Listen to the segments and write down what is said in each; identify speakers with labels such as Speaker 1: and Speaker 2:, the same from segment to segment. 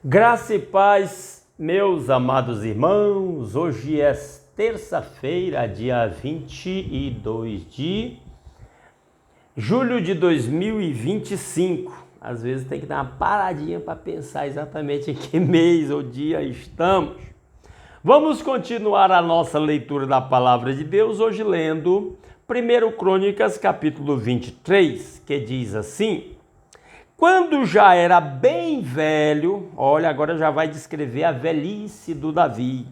Speaker 1: Graça e paz, meus amados irmãos. Hoje é terça-feira, dia 22 de julho de 2025. Às vezes tem que dar uma paradinha para pensar exatamente em que mês ou dia estamos. Vamos continuar a nossa leitura da Palavra de Deus, hoje lendo 1 Crônicas, capítulo 23, que diz assim: quando já era bem velho, olha, agora já vai descrever a velhice do Davi.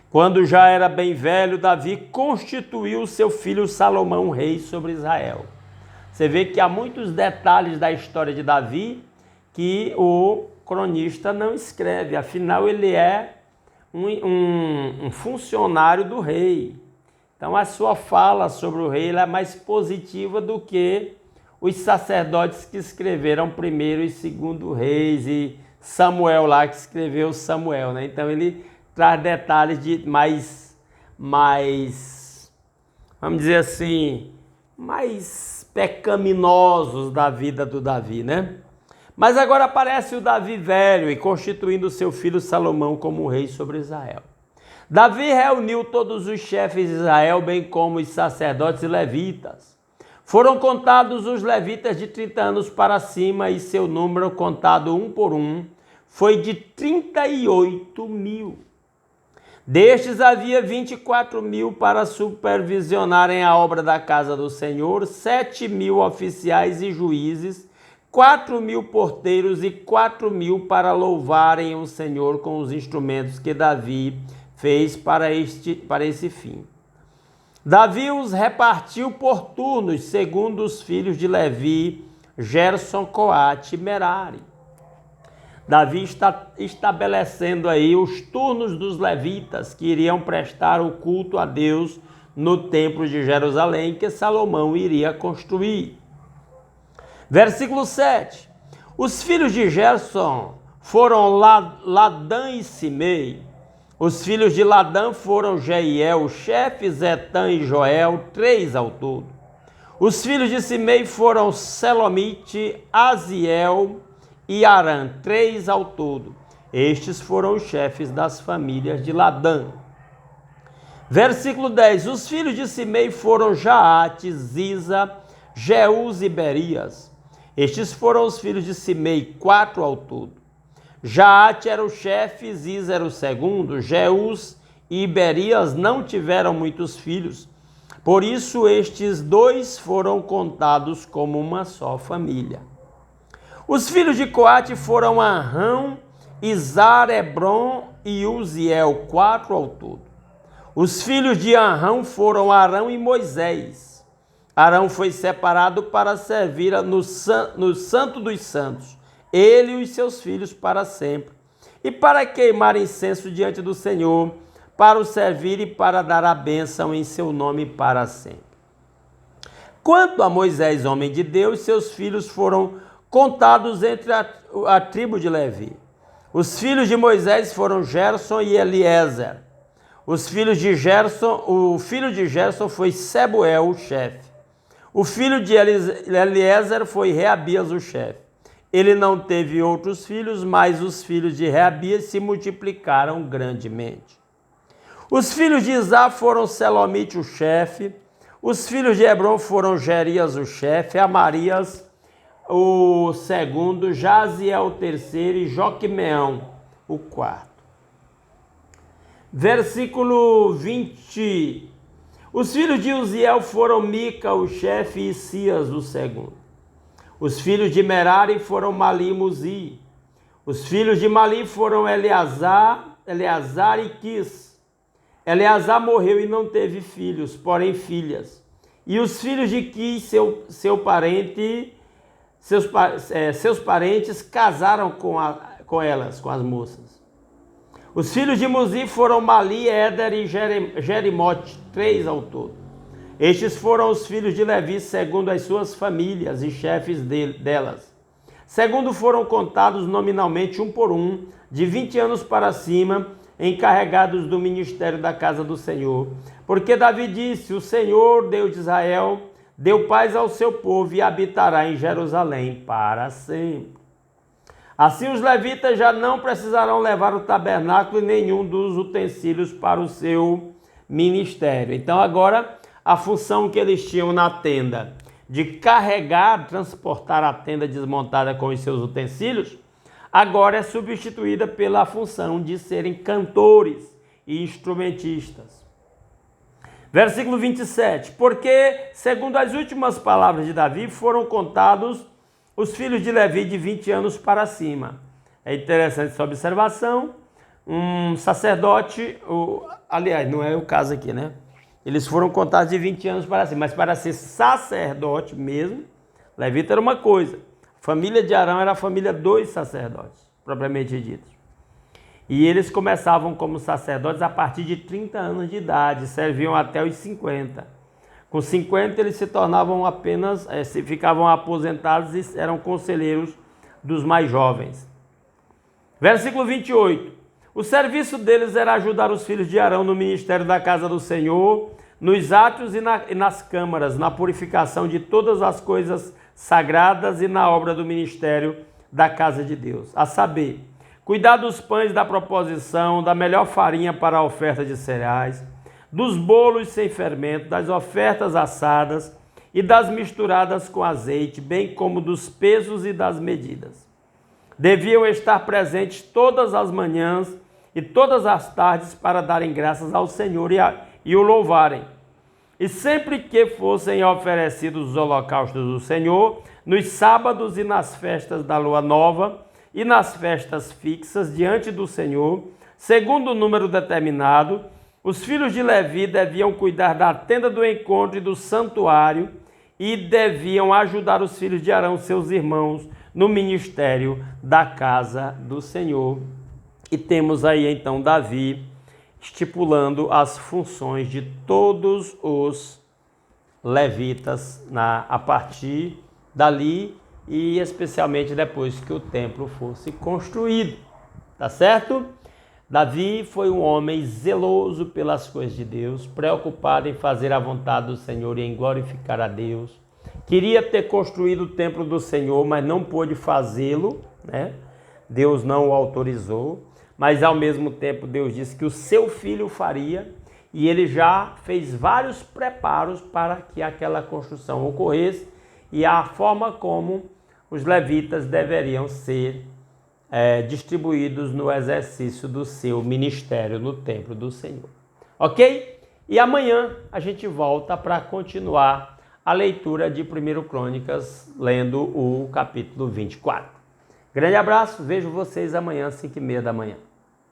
Speaker 1: Quando já era bem velho, Davi constituiu seu filho Salomão rei sobre Israel. Você vê que há muitos detalhes da história de Davi que o cronista não escreve, afinal ele é um funcionário do rei. Então a sua fala sobre o rei é mais positiva do que os sacerdotes que escreveram primeiro e segundo reis e Samuel lá que escreveu Samuel, né? Então ele traz detalhes de mais, vamos dizer assim, mais pecaminosos da vida do Davi, né? Mas agora aparece o Davi velho e constituindo seu filho Salomão como rei sobre Israel. Davi reuniu todos os chefes de Israel, bem como os sacerdotes e levitas. Foram contados os levitas de 30 anos para cima e seu número, contado um por um, foi de 38.000. Destes havia 24.000 para supervisionarem a obra da casa do Senhor, 7.000 oficiais e juízes, 4.000 porteiros e 4.000 para louvarem o Senhor com os instrumentos que Davi fez para esse fim. Davi os repartiu por turnos, segundo os filhos de Levi, Gerson, Coate e Merari. Davi está estabelecendo aí os turnos dos levitas que iriam prestar o culto a Deus no templo de Jerusalém que Salomão iria construir. Versículo 7. Os filhos de Gerson foram Ladã e Simei. Os filhos de Ladã foram Jeiel, o chefe, Zetã e Joel, 3 ao todo. Os filhos de Simei foram Selomite, Aziel e Arã, 3 ao todo. Estes foram os chefes das famílias de Ladã. Versículo 10. Os filhos de Simei foram Jaate, Ziza, Jeús e Berias. Estes foram os filhos de Simei, 4 ao todo. Jaate era o chefe, Ziza era o segundo, Jeús e Berias não tiveram muitos filhos, por isso estes dois foram contados como uma só família. Os filhos de Coate foram Arão, Izar, Hebron e Uziel, 4 ao todo. Os filhos de Arão foram Arão e Moisés. Arão foi separado para servir no Santo dos Santos, ele e os seus filhos para sempre, e para queimar incenso diante do Senhor, para o servir e para dar a bênção em seu nome para sempre. Quanto a Moisés, homem de Deus, seus filhos foram contados entre a tribo de Levi. Os filhos de Moisés foram Gerson e Eliezer. Os filhos de Gerson, o filho de Gerson foi Sebuel, o chefe. O filho de Eliezer foi Reabias, o chefe. Ele não teve outros filhos, mas os filhos de Reabias se multiplicaram grandemente. Os filhos de Izá foram Selomite, o chefe. Os filhos de Hebron foram Jerias, o chefe, Amarias, o segundo, Jaziel, o terceiro, e Joquimeão, o quarto. Versículo 20. Os filhos de Uziel foram Mica, o chefe, e Cias, o segundo. Os filhos de Merari foram Mali e Muzi. Os filhos de Mali foram Eleazar e Quis. Eleazar morreu e não teve filhos, porém filhas. E os filhos de Quis, seus parentes, casaram com elas, com as moças. Os filhos de Muzi foram Mali, Éder e Jerimote, 3 ao todo. Estes foram os filhos de Levi, segundo as suas famílias e chefes delas. Segundo foram contados nominalmente um por um, de 20 anos para cima, encarregados do ministério da casa do Senhor. Porque Davi disse: o Senhor, Deus de Israel, deu paz ao seu povo e habitará em Jerusalém para sempre. Assim os levitas já não precisarão levar o tabernáculo e nenhum dos utensílios para o seu ministério. Então agora a função que eles tinham na tenda de carregar, transportar a tenda desmontada com os seus utensílios, agora é substituída pela função de serem cantores e instrumentistas. Versículo 27. Porque, segundo as últimas palavras de Davi, foram contados os filhos de Levi de 20 anos para cima. É interessante essa observação. Um sacerdote, aliás, não é o caso aqui, né? Eles foram contados de 20 anos para cima, mas para ser sacerdote mesmo, levita era uma coisa. A família de Arão era a família dos sacerdotes, propriamente dito. E eles começavam como sacerdotes a partir de 30 anos de idade, serviam até os 50. Com 50 eles se tornavam apenas, ficavam aposentados e eram conselheiros dos mais jovens. Versículo 28. O serviço deles era ajudar os filhos de Arão no ministério da casa do Senhor, nos átrios e nas câmaras, na purificação de todas as coisas sagradas e na obra do ministério da casa de Deus. A saber, cuidar dos pães da proposição, da melhor farinha para a oferta de cereais, dos bolos sem fermento, das ofertas assadas e das misturadas com azeite, bem como dos pesos e das medidas. Deviam estar presentes todas as manhãs e todas as tardes para darem graças ao Senhor e o louvarem. E sempre que fossem oferecidos os holocaustos do Senhor, nos sábados e nas festas da lua nova e nas festas fixas diante do Senhor, segundo o número determinado, os filhos de Levi deviam cuidar da tenda do encontro e do santuário e deviam ajudar os filhos de Arão, seus irmãos, no ministério da casa do Senhor. E temos aí então Davi estipulando as funções de todos os levitas a partir dali e especialmente depois que o templo fosse construído, tá certo? Davi foi um homem zeloso pelas coisas de Deus, preocupado em fazer a vontade do Senhor e em glorificar a Deus. Queria ter construído o templo do Senhor, mas não pôde fazê-lo, né? Deus não o autorizou, mas ao mesmo tempo Deus disse que o seu filho faria e ele já fez vários preparos para que aquela construção ocorresse e a forma como os levitas deveriam ser distribuídos no exercício do seu ministério no templo do Senhor. Ok? E amanhã a gente volta para continuar a leitura de 1 Crônicas, lendo o capítulo 24. Grande abraço, vejo vocês amanhã às 5h30 da manhã.